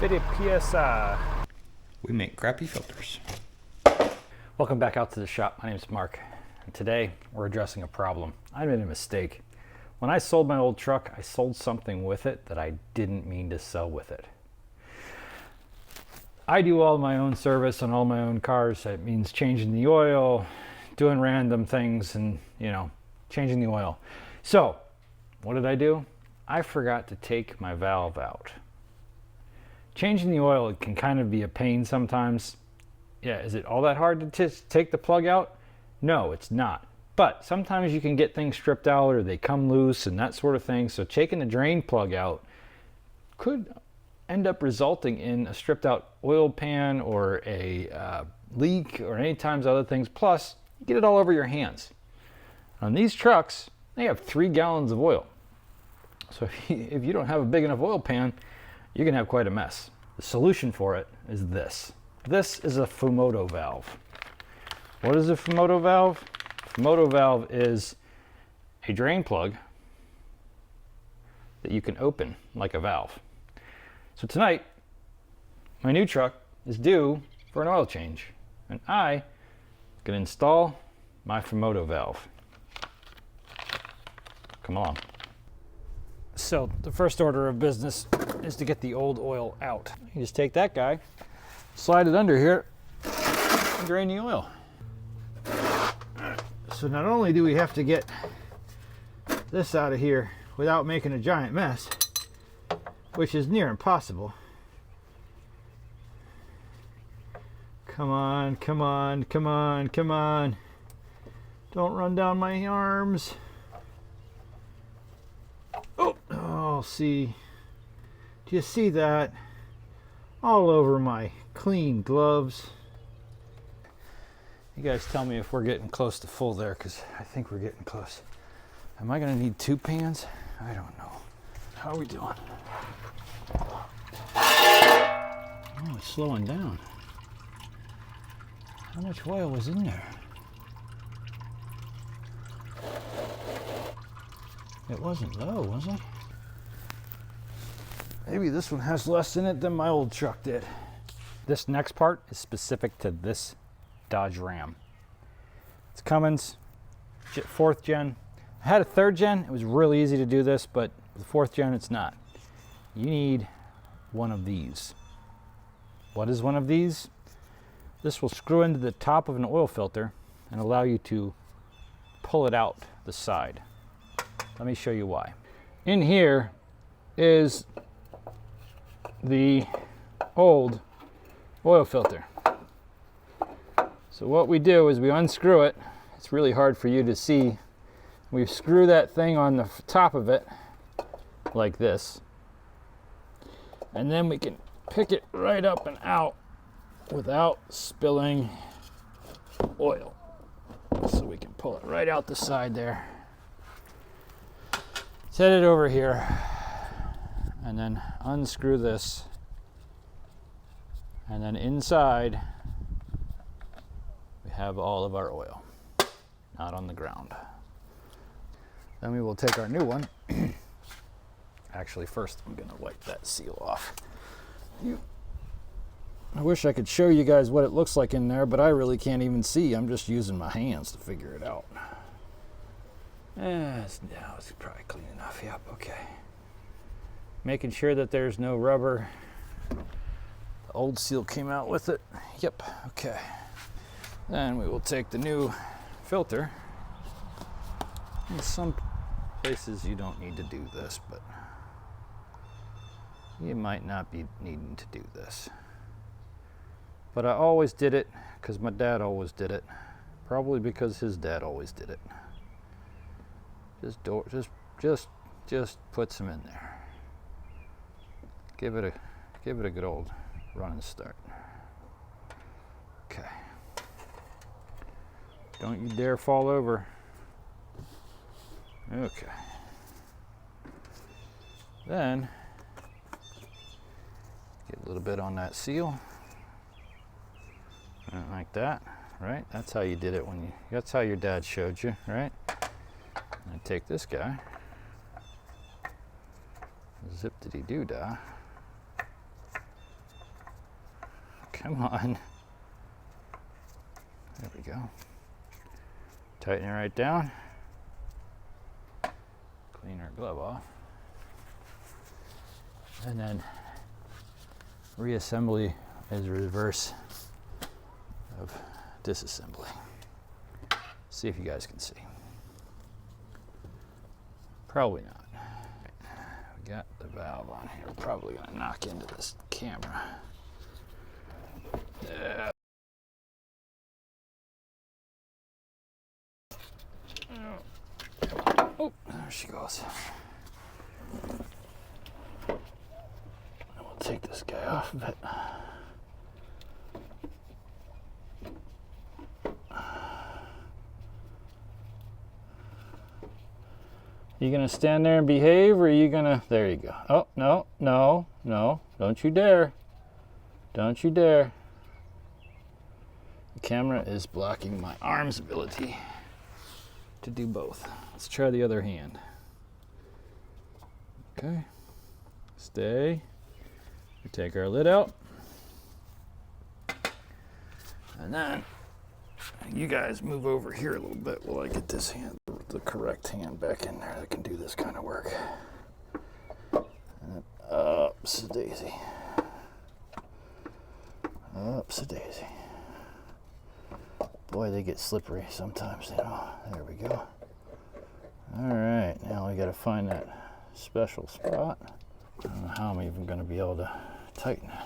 50 PSI. We make crappy filters. Welcome back out to the shop. My name is Mark, and today we're addressing a problem. I made a mistake. When I sold my old truck, I sold something with it that I didn't mean to sell with it. I do all my own service on all my own cars. That means changing the oil, doing random things, and changing the oil. So, what did I do? I forgot to take my valve out. Changing the oil, it can kind of be a pain sometimes. Yeah, is it all that hard to take the plug out? No, it's not. But sometimes you can get things stripped out or they come loose and that sort of thing. So taking the drain plug out could end up resulting in a stripped out oil pan or a leak or any times other things. Plus, you get it all over your hands. On these trucks, they have 3 gallons of oil. So if you don't have a big enough oil pan, you're going to have quite a mess. The solution for it is this. This is a Fumoto valve. What is a Fumoto valve? Fumoto valve is a drain plug that you can open like a valve. So tonight, my new truck is due for an oil change, and I'm going to install my Fumoto valve. Come along. So the first order of business is to get the old oil out. You just take that guy, slide it under here, and drain the oil. So not only do we have to get this out of here without making a giant mess, which is near impossible. Come on, come on, come on, come on. Don't run down my arms. Oh, see. Do you see that? All over my clean gloves. You guys tell me if we're getting close to full there, because I think we're getting close. Am I going to need 2 pans? I don't know. How are we doing? Oh, it's slowing down. How much oil was in there? It wasn't low, was it? Maybe this one has less in it than my old truck did. This next part is specific to this Dodge Ram. It's Cummins, 4th gen. I had a 3rd gen. It was really easy to do this, but the 4th gen, it's not. You need one of these. What is one of these? This will screw into the top of an oil filter and allow you to pull it out the side. Let me show you why. In here is the old oil filter. So what we do is we unscrew it. It's really hard for you to see. We screw that thing on the top of it like this. And then we can pick it right up and out without spilling oil. So we can pull it right out the side there. Set it over here and then unscrew this, and then inside we have all of our oil, not on the ground. Then we will take our new one. Actually, first I'm gonna wipe that seal off. I wish I could show you guys what it looks like in there, but I really can't even see. I'm just using my hands to figure it out. Now it's probably clean enough. Yep, okay. Making sure that there's no rubber. The old seal came out with it. Yep, okay. Then we will take the new filter. In some places you don't need to do this, but you might not be needing to do this. But I always did it because my dad always did it. Probably because his dad always did it. Just put some in there. Give it a good old run and start. Okay. Don't you dare fall over. Okay. Then get a little bit on that seal. Like that, right? That's how you did it that's how your dad showed you, right? And take this guy, zip-dee-doo-dah, Come on. There we go. Tighten it right down. Clean our glove off. And then reassembly is reverse of disassembly. See if you guys can see. Probably not. We got the valve on here. We're probably gonna knock into this camera. Oh, there she goes. And we'll take this guy off of it. You gonna stand there and behave, or are you gonna, there you go. Oh, no, no, no, don't you dare. Don't you dare. The camera is blocking my arm's ability to do both. Let's try the other hand. Okay, stay. We take our lid out. And then you guys move over here a little bit while I get this hand, the correct hand back in there that can do this kind of work. And ups-a-daisy. Ups-a-daisy. Boy, they get slippery sometimes, you know. There we go. All right, now we got to find that special spot. I don't know how I'm even going to be able to tighten it.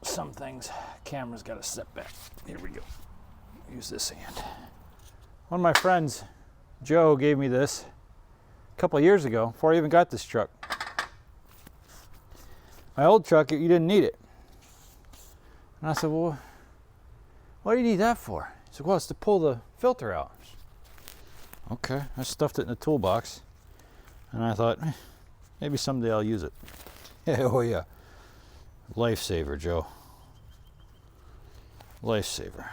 Some things, camera's got to step back. Here we go. Use this hand. One of my friends, Joe, gave me this a couple of years ago before I even got this truck. My old truck, you didn't need it. And I said, well, what do you need that for? He said, well, it's to pull the filter out. Okay, I stuffed it in the toolbox. And I thought, maybe someday I'll use it. Yeah, oh yeah. Lifesaver, Joe. Lifesaver.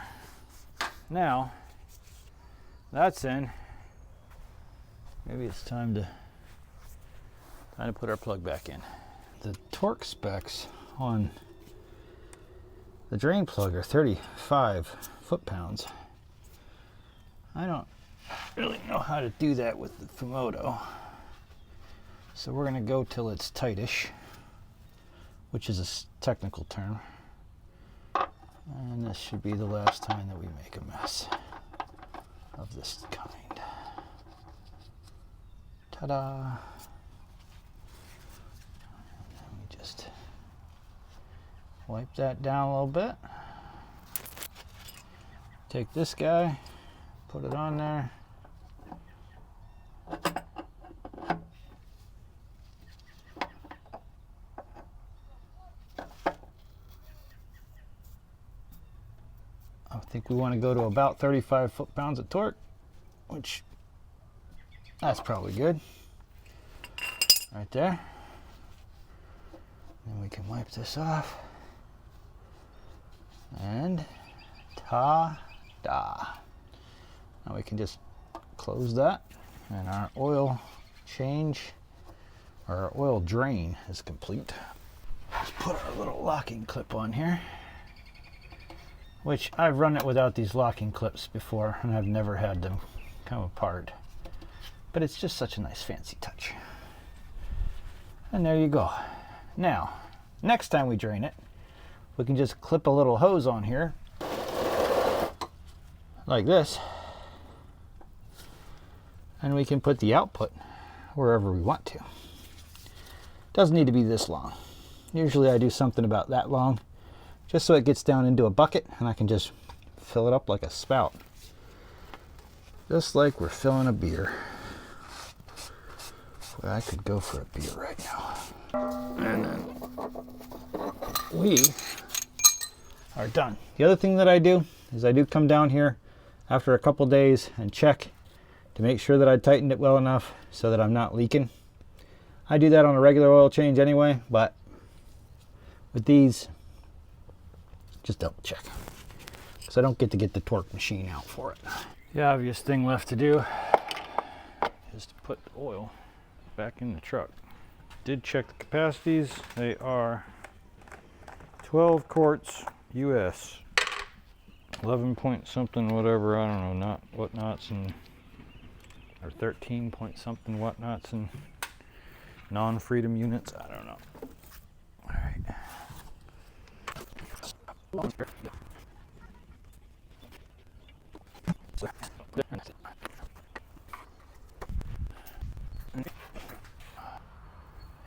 Now, that's in. Maybe it's time to put our plug back in. The torque specs on the drain plug are 35 foot-pounds. I don't really know how to do that with the Fumoto. So we're gonna go till it's tightish, which is a technical term. And this should be the last time that we make a mess of this kind. Ta-da! Let me just wipe that down a little bit. Take this guy, put it on there. I think we want to go to about 35 foot-pounds of torque, which that's probably good. Right there. Then we can wipe this off. And ta-da. Now we can just close that, and our oil change, or our oil drain is complete. Let's put our little locking clip on here, which I've run it without these locking clips before, and I've never had them come apart. But it's just such a nice fancy touch. And there you go. Now, next time we drain it, we can just clip a little hose on here, like this, and we can put the output wherever we want to. Doesn't need to be this long. Usually I do something about that long, just so it gets down into a bucket and I can just fill it up like a spout. Just like we're filling a beer. Boy, I could go for a beer right now. And then we are done. The other thing that I do is I do come down here after a couple days and check to make sure that I tightened it well enough so that I'm not leaking. I do that on a regular oil change anyway, but with these, just double check, because I don't get to get the torque machine out for it. The obvious thing left to do is to put the oil back in the truck. Did check the capacities. They are 12 quarts US. 11 point something whatever, I don't know, not whatnots and or 13 point something whatnots and non-freedom units, I don't know. All right.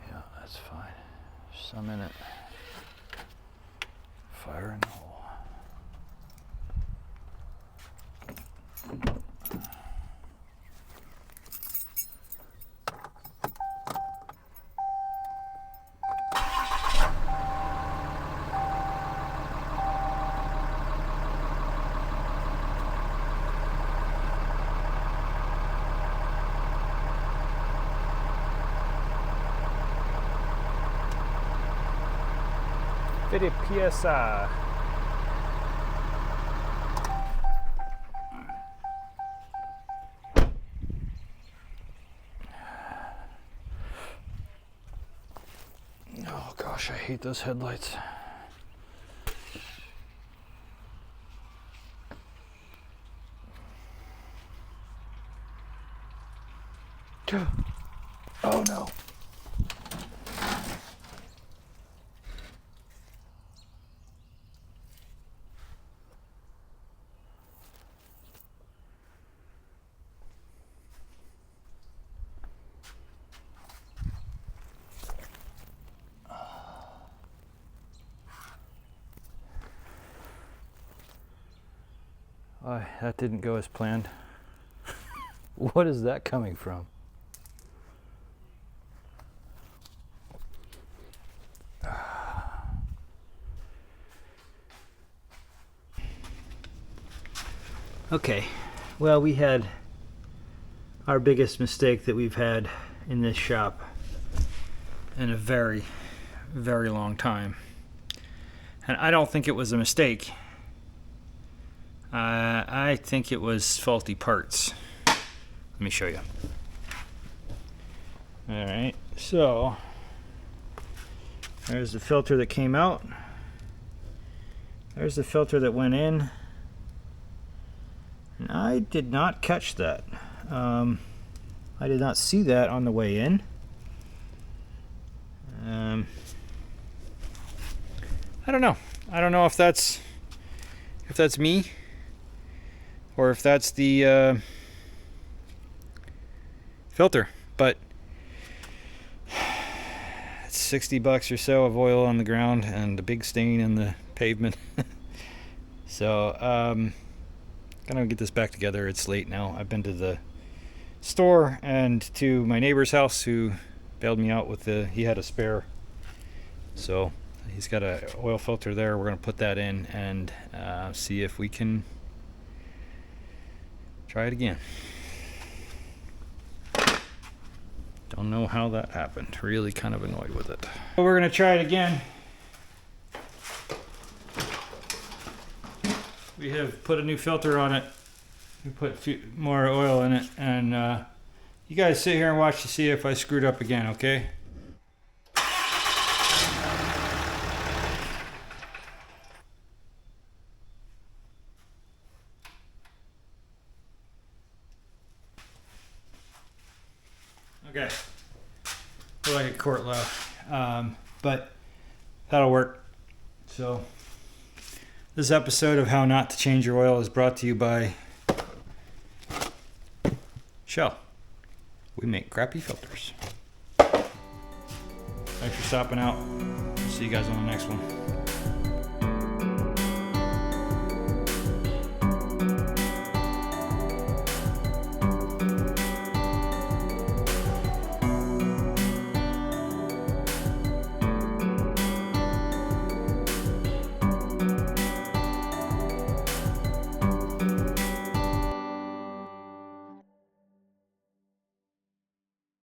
Yeah, that's fine. There's some in it. Fire in the hole. Fifty PSI. Oh gosh, I hate those headlights. Oh no. That didn't go as planned. What is that coming from? Okay, well, we had our biggest mistake that we've had in this shop in a very, very long time. And I don't think it was a mistake. I think it was faulty parts. Let me show you. Alright, so there's the filter that came out. There's the filter that went in. And I did not catch that. I did not see that on the way in. I don't know. I don't know if that's me or if that's the filter, but it's 60 bucks or so of oil on the ground and a big stain in the pavement. So gonna get this back together. It's late now. I've been to the store and to my neighbor's house who bailed me out with he had a spare, so he's got an oil filter there. We're gonna put that in and see if we can try it again. Don't know how that happened. Really kind of annoyed with it. But we're gonna try it again. We have put a new filter on it. We put more oil in it, and you guys sit here and watch to see if I screwed up again, okay? Okay, we're like a quart low, but that'll work. So this episode of How Not to Change Your Oil is brought to you by Shell. We make crappy filters. Thanks for stopping out. See you guys on the next one.